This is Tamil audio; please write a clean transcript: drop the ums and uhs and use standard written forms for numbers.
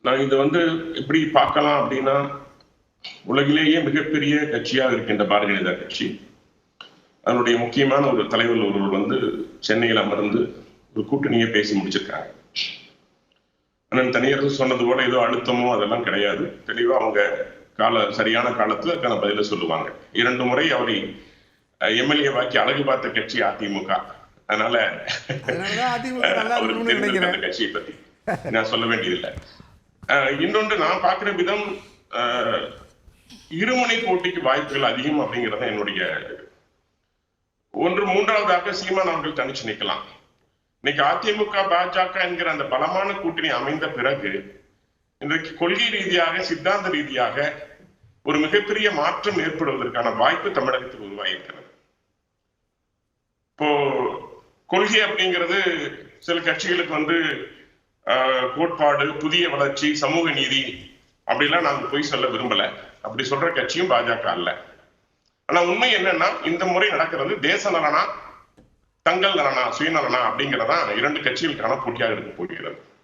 நான் இதை எப்படி பார்க்கலாம் அப்படின்னா, உலகிலேயே மிகப்பெரிய கட்சியாக இருக்கின்ற பாரதிய ஜனதா கட்சி, அதனுடைய முக்கியமான ஒரு தலைவர் ஒருவர் சென்னையில் அமர்ந்து ஒரு கூட்டணியை பேசி முடிச்சிருக்காங்க. அண்ணன் தனியரசு சொன்னது போல ஏதோ அழுத்தமோ அதெல்லாம் கிடையாது. தெளிவா அவங்க சரியான காலத்துல அதுக்கான பதில சொல்லுவாங்க. 2 முறை அவரை எம்எல்ஏ வாக்கி அழகு பார்த்த கட்சி அதிமுக. அதனால அவருக்கு தெரிந்த அந்த கட்சியை பத்தி நான் சொல்ல வேண்டியதில்லை. இன்னொன்று நான் பார்க்கிற விதம், இருமுனை போட்டிக்கு வாய்ப்புகள் அதிகம் அப்படிங்கிறத என்னுடைய ஒன்று. மூன்றாவதாக சீமான் அவர்கள் தனிச்சு நிற்கலாம். இன்னைக்கு அதிமுக பாஜக என்கிற அந்த பலமான கூட்டணி அமைந்த பிறகு இன்றைக்கு கொள்கை ரீதியாக சித்தாந்த ரீதியாக ஒரு மிகப்பெரிய மாற்றம் ஏற்படுவதற்கான வாய்ப்பு தமிழகத்தில் உருவாகியிருக்கிறது. இப்போ கொள்கை அப்படிங்கிறது சில கட்சிகளுக்கு கோட்பாடு, புதிய வளர்ச்சி, சமூக நீதி அப்படிலாம் நாங்க போய் சொல்ல விரும்பல. அப்படி சொல்ற கட்சியும் பாஜக அல்ல. ஆனா உண்மை என்னன்னா, இந்த முறை நடக்கிறது தேச நலனா, தங்கள் நலனா, சுயநலனா அப்படிங்கிறதான் 2 கட்சிகளுக்கான போட்டியாக இருக்க போகிறது.